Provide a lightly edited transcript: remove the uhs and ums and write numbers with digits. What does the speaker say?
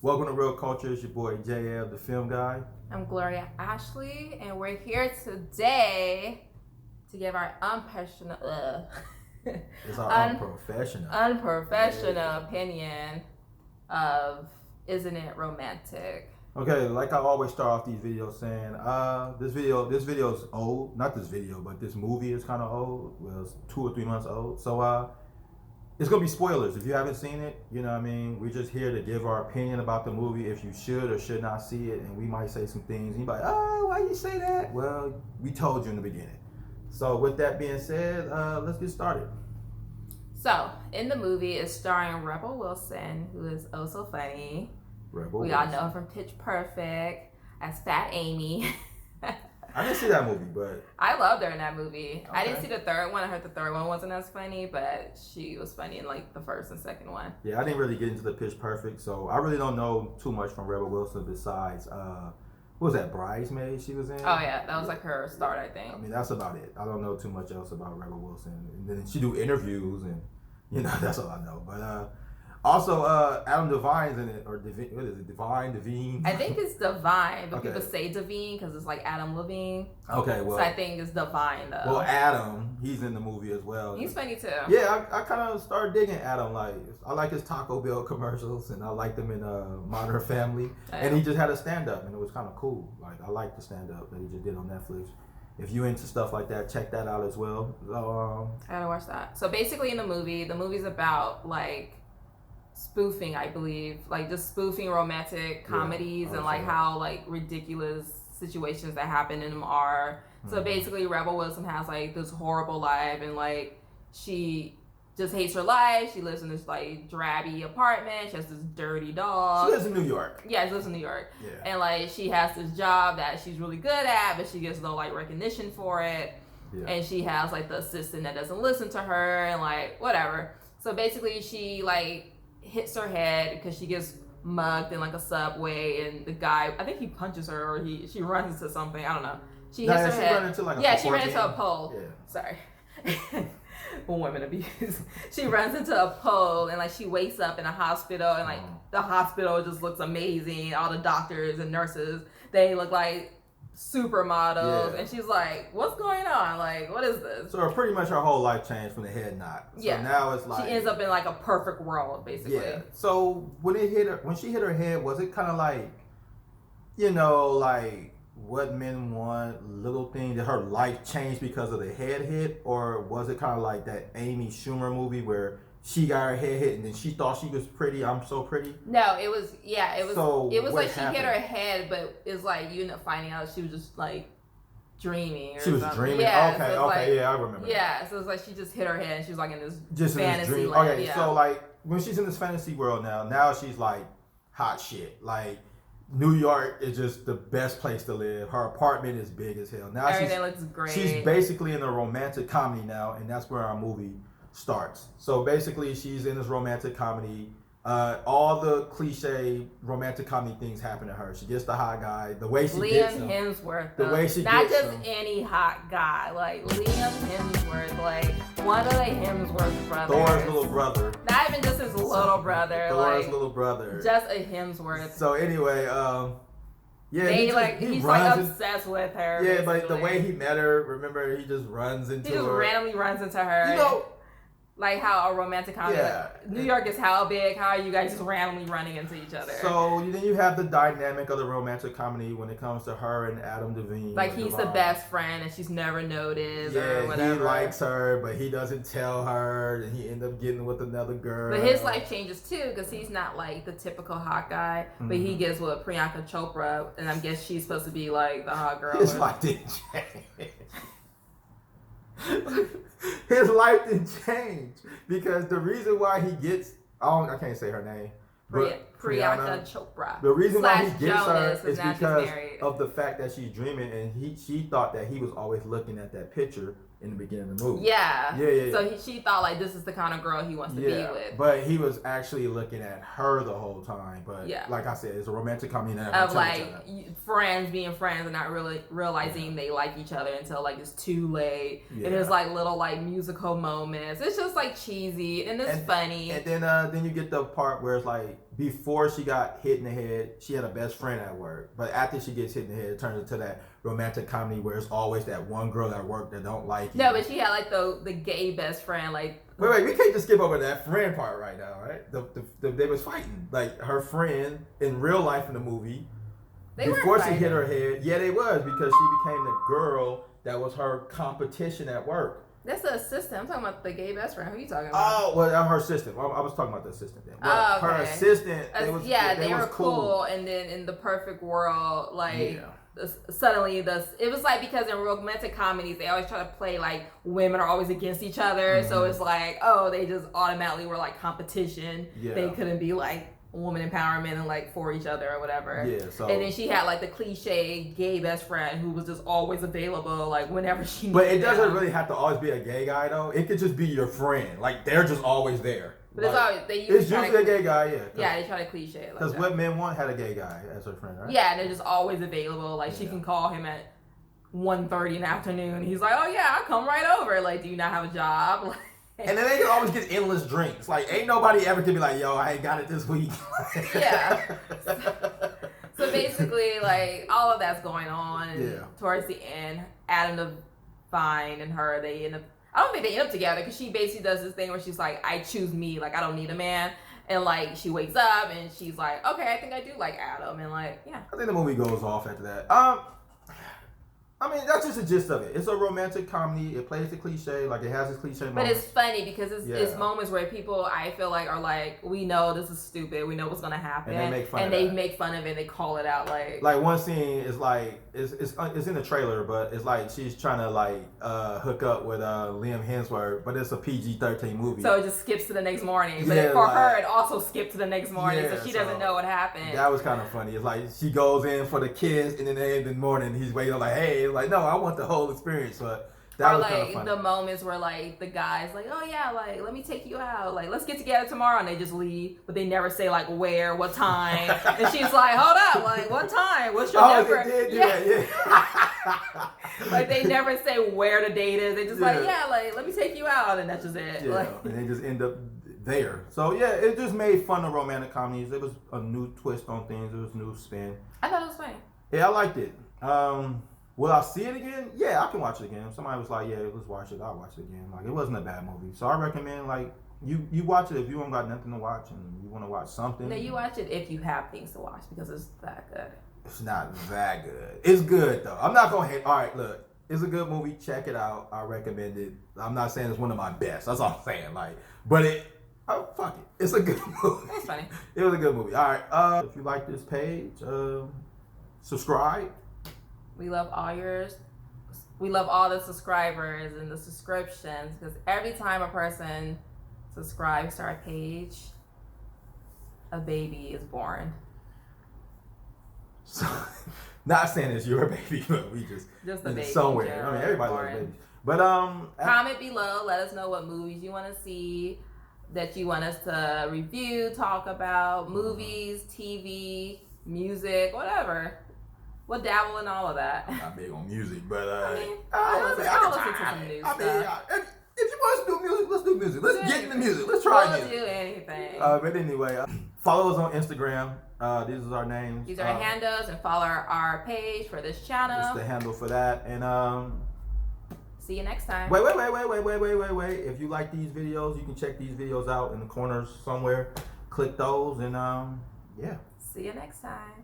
Welcome to Real Culture. It's your boy JL, the film guy. I'm Gloria Ashley, and we're here today to give our It's our unprofessional opinion of Isn't It Romantic? Okay, like I always start off these videos saying, this video is old. Not this video, but this movie is kind of old. Well, it's 2 or 3 months old. So it's gonna be spoilers if you haven't seen it. You know what I mean? We're just here to give our opinion about the movie, if you should or should not see it, and we might say some things. And you're like, oh, why you say that? Well, we told you in the beginning. So with that being said, let's get started. So in the movie, it's starring Rebel Wilson, who is oh so funny. We all know her from Pitch Perfect as Fat Amy. I didn't see that movie, but I loved her in that movie. Okay. I didn't see the third one. I heard the third one wasn't as funny, but she was funny in like the first and second one. Yeah, I didn't really get into the Pitch Perfect, so I really don't know too much from Rebel Wilson besides what was that, Bridesmaid she was in? Oh yeah, that was like her start, I think. I mean, that's about it. I don't know too much else about Rebel Wilson. And then she do interviews, and that's all I know. But also, Adam Devine's in it, or what is it? Devine? I think it's Devine, but Okay. people say Devine because it's like Adam Levine. Okay, well. So I think it's Devine though. Well, Adam, he's in the movie as well. He's funny too. Yeah, I kind of started digging Adam. Like, I like his Taco Bell commercials, and I liked him in Modern Family. And he just had a stand-up, and it was kind of cool. Like, I liked the stand-up that he just did on Netflix. If you into stuff like that, check that out as well. So, I gotta watch that. So basically in the movie's about like spoofing, I believe, like just spoofing romantic comedies and like how like ridiculous situations that happen in them are. So basically Rebel Wilson has like this horrible life, and like she just hates her life. She lives in this like drabby apartment. She has this dirty dog. She lives in New York. Yeah, she lives in New York. Yeah. And like she has this job that she's really good at, but she gets no like recognition for it. Yeah. And she has like the assistant that doesn't listen to her and like whatever. So basically she like hits her head because she gets mugged in like a subway, and the guy, I think he punches her or she runs into something. I don't know. She hits her head. Ran into like she ran into a pole. Yeah. Sorry. Women abuse. She runs into a pole, and like she wakes up in a hospital, and like the hospital just looks amazing. All the doctors and nurses, they look like supermodels, and she's like, what's going on? Like, what is this? So pretty much her whole life changed from the head knot. So now it's like she ends up in like a perfect world, basically. Yeah. So when she hit her head, was it kind of like, like what men want, little thing? Did her life change because of the head hit, or was it kind of like that Amy Schumer movie where she got her head hit and then she thought she was pretty? I'm so pretty. No, it was So it was like happened? she hit her head, but it's like you end up finding out she was just like dreaming. Or she was something. dreaming. Yeah, Okay, so okay, yeah, I remember. Yeah, so it's like she just hit her head, and she was like in this Just fantasy in this dream. land. Okay, so like when she's in this fantasy world now she's like hot shit. Like New York is just the best place to live. Her apartment is big as hell. Now everything looks great. She's basically in a romantic comedy now, and that's where our movie starts. So basically, she's in this romantic comedy. All the cliche romantic comedy things happen to her. She gets the hot guy. The way she gets him. Liam Hemsworth. The way she not gets just him. any hot guy. Like Liam Hemsworth, like one of the Hemsworth brothers. Thor's little brother. Not even just his little brother. Thor's like, little brother. Just a Hemsworth. So anyway, he's like obsessed with her. Yeah, basically. but the way he met her, remember, he just runs into her. He just randomly runs into her. You know, like how a romantic comedy. Yeah. Like, New York is how big? How are you guys just randomly running into each other? So then you have the dynamic of the romantic comedy when it comes to her and Adam Devine. Like he's the best friend, and she's never noticed or whatever. He likes her, but he doesn't tell her, and he ends up getting with another girl. But his life changes too, because he's not like the typical hot guy, but he gets with Priyanka Chopra, and I guess she's supposed to be like the hot girl. His life didn't change. His life didn't change because the reason why he gets, I can't say her name, but Priyanka Chopra. The reason why he gets Jonas, her is because of the fact that she's dreaming, and she thought that he was always looking at that picture in the beginning of the movie. Yeah. Yeah. So she thought like this is the kind of girl he wants to be with. But he was actually looking at her the whole time. But like I said, it's a romantic comedy of like friends being friends and not really realizing they like each other until like it's too late. And there's like little like musical moments. It's just like cheesy and it's funny. And then you get the part where it's like before she got hit in the head, she had a best friend at work. But after she gets hit in the head, it turns into that romantic comedy where it's always that one girl at work that don't like you. No, but she had like the gay best friend. Like wait, we can't just skip over that friend part right now, right? They was fighting. Like her friend in real life in the movie. Before she hit her head, they was because she became the girl that was her competition at work. That's the assistant. I'm talking about the gay best friend. Who are you talking about? Oh, well, her assistant. I was talking about the assistant then. But her assistant, they were cool. And then in the perfect world, like suddenly it was like because in romantic comedies they always try to play like women are always against each other. So it's like they just automatically were like competition. They couldn't be like woman empowerment and like for each other or whatever. So and then she had like the cliche gay best friend who was just always available like whenever she needed. But it doesn't really have to always be a gay guy though. It could just be your friend. Like they're just always there. But like, it's usually a gay guy, they try to cliche it. Because what men want had a gay guy as her friend, right? Yeah, and they're just always available. Like she can call him at 1:30 in the afternoon. He's like, oh yeah, I'll come right over. Like, do you not have a job? Like, and then they can always get endless drinks. Like, ain't nobody ever can be like, yo, I ain't got it this week. So basically, like, all of that's going on. And towards the end, Adam Devine and her, they end up, I don't think they end up together because she basically does this thing where she's like, I choose me. Like, I don't need a man. And, like, she wakes up and she's like, okay, I think I do like Adam. And, like, I think the movie goes off after that. I mean, that's just the gist of it. It's a romantic comedy. It plays the cliche. Like, it has its cliche moments. But it's funny because it's moments where people, I feel like, are like, we know this is stupid. We know what's going to happen. And they make fun of it. And they make fun of it. They call it out. Like one scene is like, it's in the trailer, but it's like she's trying to, like, hook up with Liam Hemsworth, but it's a PG-13 movie. So it just skips to the next morning. But for her, it also skipped to the next morning. So she doesn't know what happened. That was kind of funny. It's like she goes in for the kiss, and then in the morning, he's waiting like, hey, like, no, I want the whole experience. But that was kind of funny. The moments where like the guy's like, oh yeah, like let me take you out, like let's get together tomorrow, and they just leave, but they never say like where, what time. And she's like, hold up, like what time? What's your number? They did do that, like they never say where the date is. They just like, like let me take you out, and that's just it. And they just end up there. So it just made fun of romantic comedies. It was a new twist on things. It was a new spin. I thought it was funny. Yeah, I liked it. Will I see it again? Yeah, I can watch it again. If somebody was like, yeah, let's watch it, I'll watch it again. Like, it wasn't a bad movie. So I recommend, like, you watch it if you don't got nothing to watch and you want to watch something. No, you watch it if you have things to watch because it's that good. It's not that good. It's good, though. I'm not going to hate. All right, look. It's a good movie. Check it out. I recommend it. I'm not saying it's one of my best. That's all I'm saying. Like, but fuck it. It's a good movie. It's funny. It was a good movie. All right. If you like this page, subscribe. We love all the subscribers and the subscriptions because every time a person subscribes to our page, a baby is born. So, not saying it's your baby, but we just a baby somewhere. I mean, everybody loves babies. But comment below. Let us know what movies you want to see, that you want us to review, talk about, movies, TV, music, whatever. We'll dabble in all of that. I'm not big on music, but I'll listen to some new stuff. If you want us to do music, let's do music. Let's get into music. Let's try music. We'll do anything. But anyway, follow us on Instagram. These are our names. These are our handles, and follow our page for this channel. It's the handle for that. And see you next time. Wait. If you like these videos, you can check these videos out in the corners somewhere. Click those, and See you next time.